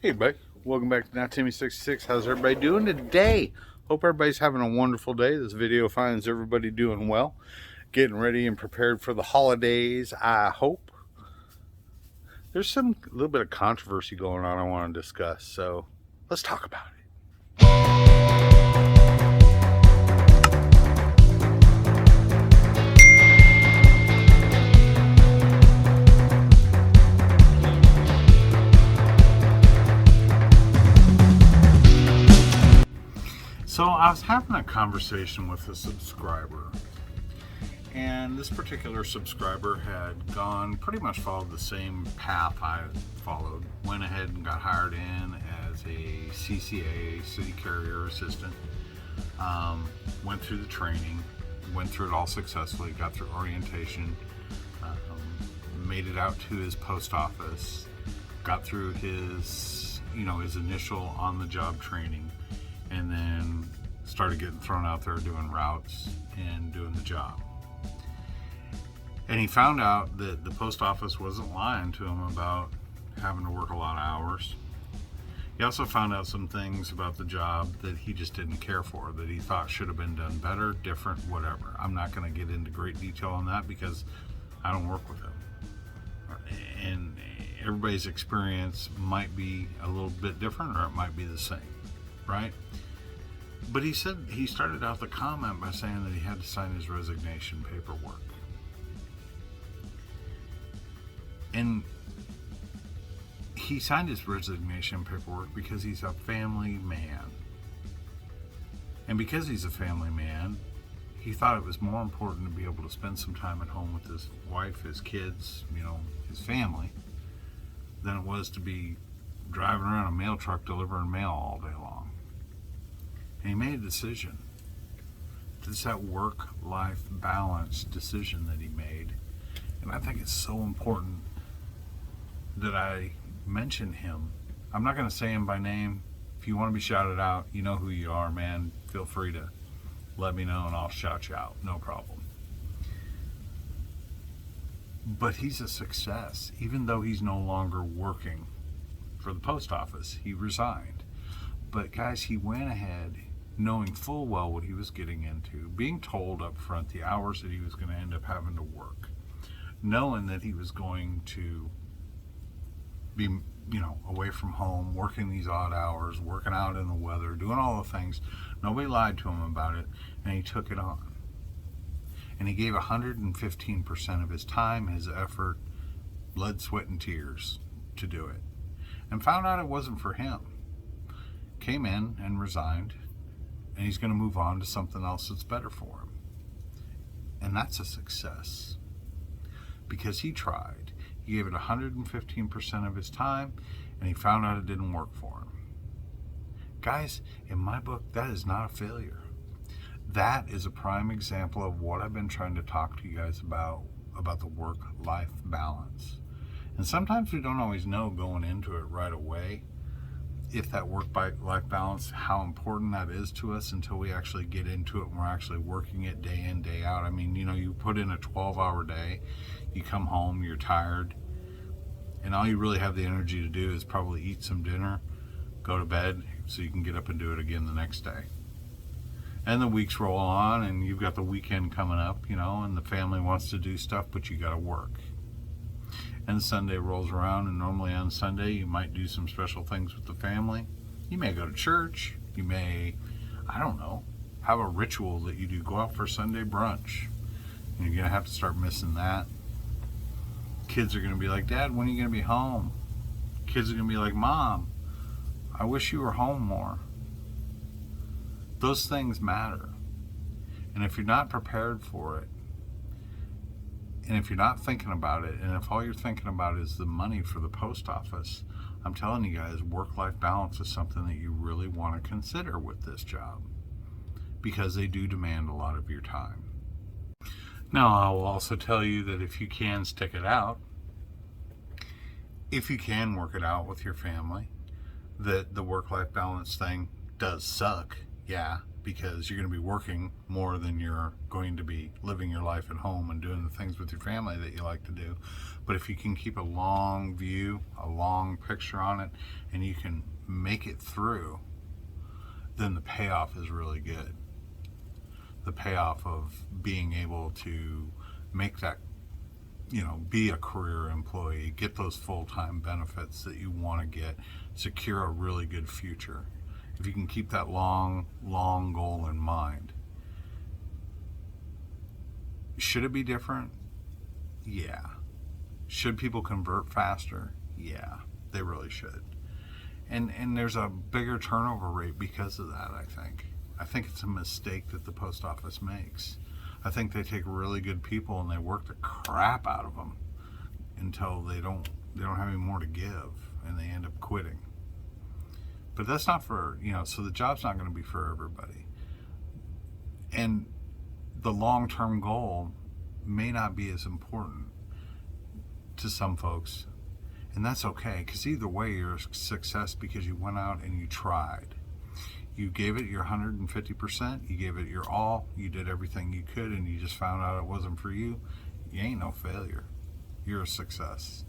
Hey everybody, welcome back to Not Timmy 66. How's everybody doing today? Hope everybody's having a wonderful day. This video finds everybody doing well, getting ready and prepared for the holidays. I hope there's a little bit of controversy going on I want to discuss, so let's talk about it. So I was having a conversation with a subscriber, and this particular subscriber had gone pretty much followed the same path I followed. Went ahead and got hired in as a CCA, City Carrier Assistant. Went through the training, went through it all successfully, got through orientation, made it out to his post office, got through his initial on-the-job training, and then started getting thrown out there doing routes and doing the job. And he found out that the post office wasn't lying to him about having to work a lot of hours. He also found out some things about the job that he just didn't care for, that he thought should have been done better, different, whatever. I'm not going to get into great detail on that because I don't work with him. And everybody's experience might be a little bit different, or it might be the same, right? But he said he started out the comment by saying that he had to sign his resignation paperwork. And he signed his resignation paperwork because he's a family man. And because he's a family man, he thought it was more important to be able to spend some time at home with his wife, his kids, his family, than it was to be driving around a mail truck delivering mail all day long. And he made a decision. It's that work-life balance decision that he made. And I think it's so important that I mention him. I'm not going to say him by name. If you want to be shouted out, you know who you are, man. Feel free to let me know and I'll shout you out. No problem. But he's a success. Even though he's no longer working for the post office, he resigned. But guys, he went ahead knowing full well what he was getting into, being told up front the hours that he was going to end up having to work, knowing that he was going to be, away from home, working these odd hours, working out in the weather, doing all the things. Nobody lied to him about it, and he took it on. And he gave 115% of his time, his effort, blood, sweat, and tears to do it. And found out it wasn't for him. Came in and resigned, and he's going to move on to something else that's better for him. And that's a success. Because he tried. He gave it 115% of his time, and he found out it didn't work for him. Guys, in my book, that is not a failure. That is a prime example of what I've been trying to talk to you guys about the work-life balance. And sometimes we don't always know going into it right away if that work-life balance, how important that is to us until we actually get into it and we're actually working it day in, day out. I mean, you put in a 12-hour day, you come home, you're tired, and all you really have the energy to do is probably eat some dinner, go to bed, so you can get up and do it again the next day. And the weeks roll on, and you've got the weekend coming up, and the family wants to do stuff, but you got to work. And Sunday rolls around, and normally on Sunday you might do some special things with the family. You may go to church. You may, have a ritual that you do. Go out for Sunday brunch. And you're going to have to start missing that. Kids are going to be like, Dad, when are you going to be home? Kids are going to be like, Mom, I wish you were home more. Those things matter. And if you're not prepared for it, and if you're not thinking about it, and if all you're thinking about is the money for the post office, I'm telling you guys, work-life balance is something that you really want to consider with this job, because they do demand a lot of your time. Now, I will also tell you that if you can stick it out, if you can work it out with your family, that the work-life balance thing does suck, yeah, because you're going to be working more than you're going to be living your life at home and doing the things with your family that you like to do. But if you can keep a long view, a long picture on it, and you can make it through, then the payoff is really good. The payoff of being able to make that, be a career employee, get those full-time benefits that you want to get, secure a really good future. If you can keep that long goal in mind. Should it be different? Yeah. Should people convert faster? Yeah, they really should. And there's a bigger turnover rate because of that, I think. I think it's a mistake that the post office makes. I think they take really good people and they work the crap out of them until they don't have any more to give, and they end up quitting. But that's not for, so the job's not going to be for everybody. And the long-term goal may not be as important to some folks. And that's okay, because either way, you're a success because you went out and you tried. You gave it your 150%, you gave it your all, you did everything you could, and you just found out it wasn't for you. You ain't no failure. You're a success.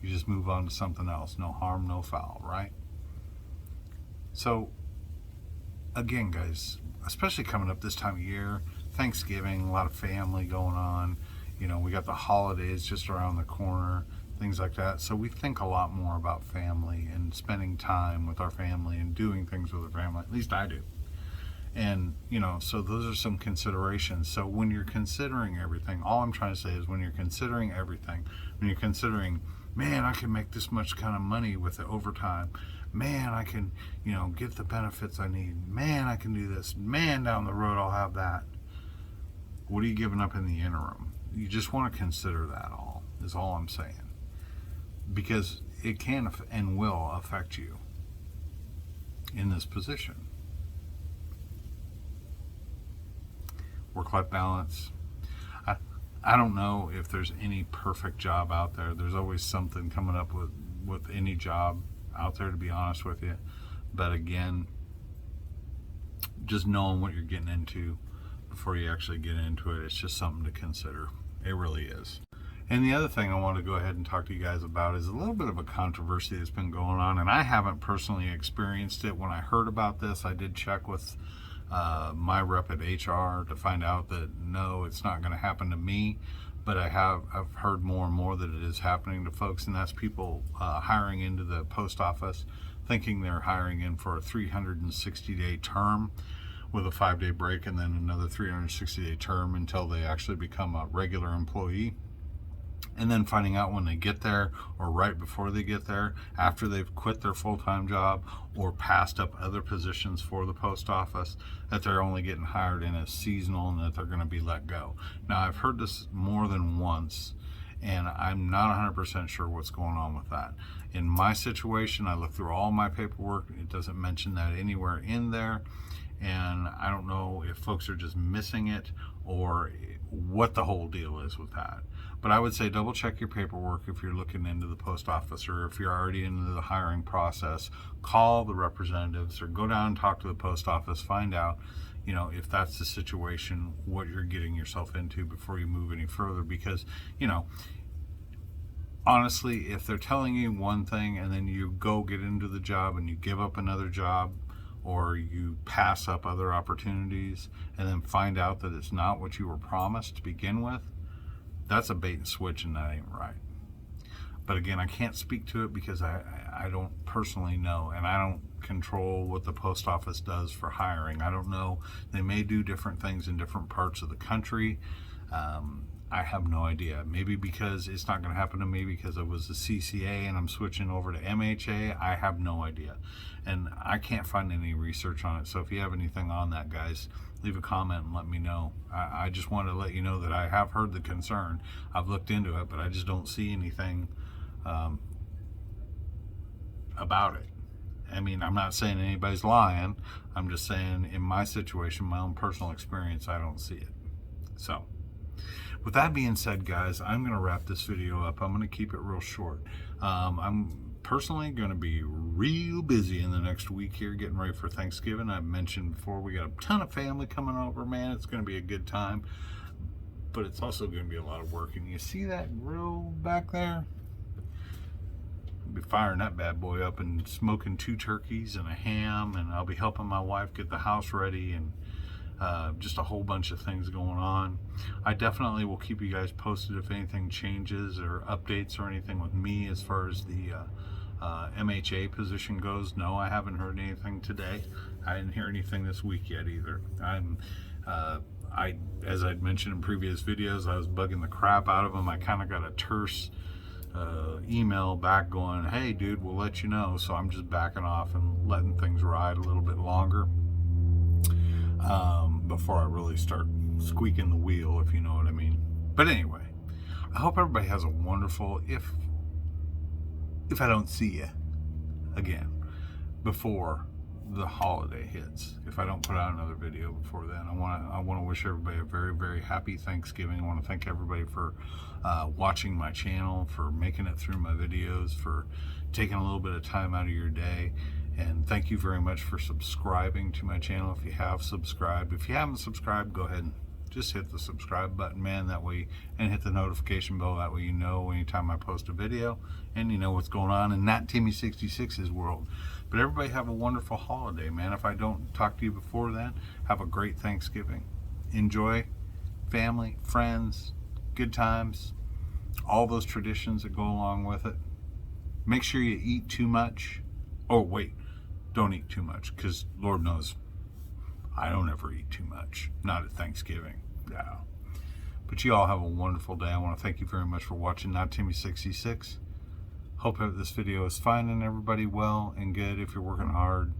You just move on to something else. No harm, no foul, right? So, again, guys, especially coming up this time of year, Thanksgiving, a lot of family going on. We got the holidays just around the corner, things like that. So we think a lot more about family and spending time with our family and doing things with our family. At least I do. And, so those are some considerations. So when you're considering everything, all I'm trying to say is when you're considering everything, when you're considering, man, I can make this much kind of money with the overtime. Man, I can, get the benefits I need. Man, I can do this. Man, down the road I'll have that. What are you giving up in the interim? You just want to consider that all, is all I'm saying. Because it can and will affect you in this position. Work-life balance. I don't know if there's any perfect job out there. There's always something coming up with any job out there, to be honest with you. But again, just knowing what you're getting into before you actually get into it, it's just something to consider. It really is. And the other thing I want to go ahead and talk to you guys about is a little bit of a controversy that's been going on, and I haven't personally experienced it. When I heard about this, I did check with my rep at HR to find out that no, it's not going to happen to me, but I've heard more and more that it is happening to folks, and that's people hiring into the post office thinking they're hiring in for a 360-day term with a 5-day break and then another 360-day term until they actually become a regular employee. And then finding out when they get there, or right before they get there, after they've quit their full-time job or passed up other positions for the post office, that they're only getting hired in as seasonal and that they're going to be let go. Now, I've heard this more than once, and I'm not 100% sure what's going on with that. In my situation, I looked through all my paperwork. It doesn't mention that anywhere in there. And I don't know if folks are just missing it or what the whole deal is with that. But I would say double check your paperwork if you're looking into the post office, or if you're already into the hiring process. Call the representatives or go down and talk to the post office. Find out, if that's the situation, what you're getting yourself into before you move any further. Because, honestly, if they're telling you one thing and then you go get into the job and you give up another job, or you pass up other opportunities and then find out that it's not what you were promised to begin with, that's a bait and switch, and that ain't right. But again, I can't speak to it because I don't personally know, and I don't control what the post office does for hiring. I don't know. They may do different things in different parts of the country. I have no idea. Maybe because it's not going to happen to me because I was a CCA and I'm switching over to MHA. I have no idea. And I can't find any research on it. So if you have anything on that, guys, leave a comment and let me know. I just want to let you know that I have heard the concern. I've looked into it, but I just don't see anything about it. I mean, I'm not saying anybody's lying. I'm just saying in my situation, my own personal experience, I don't see it. So, with that being said, guys, I'm going to wrap this video up. I'm going to keep it real short. I'm personally going to be real busy in the next week here, getting ready for Thanksgiving. I've mentioned before, we got a ton of family coming over, man. It's going to be a good time, but it's also going to be a lot of work. And you see that grill back there? I'll be firing that bad boy up and smoking 2 turkeys and a ham, and I'll be helping my wife get the house ready, and just a whole bunch of things going on. I definitely will keep you guys posted if anything changes or updates or anything with me as far as the MHA position goes. No, I haven't heard anything today. I didn't hear anything this week yet either. As I'd mentioned in previous videos, I was bugging the crap out of them. I kind of got a terse email back going, hey dude, we'll let you know. So I'm just backing off and letting things ride a little bit longer before I really start squeaking the wheel, if you know what I mean. But anyway, I hope everybody has a wonderful, if I don't see you again before the holiday hits, if I don't put out another video before then, I want to wish everybody a very, very happy Thanksgiving. I want to thank everybody for watching my channel, for making it through my videos, for taking a little bit of time out of your day. And thank you very much for subscribing to my channel if you have subscribed. If you haven't subscribed, go ahead and just hit the subscribe button, man, that way, and hit the notification bell, that way you know anytime I post a video and you know what's going on in Not Timmy66's world. But everybody have a wonderful holiday, man. If I don't talk to you before then, have a great Thanksgiving. Enjoy family, friends, good times, all those traditions that go along with it. Make sure you eat too much. Oh wait, don't eat too much, because Lord knows I don't ever eat too much, not at Thanksgiving. No. But you all have a wonderful day. I want to thank you very much for watching Not Timmy66. Hope this video is finding everybody well and good. If you're working hard,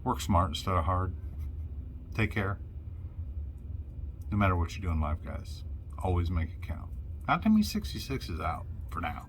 work smart instead of hard. Take care. No matter what you do in life, guys, always make it count. Not Timmy66 is out for now.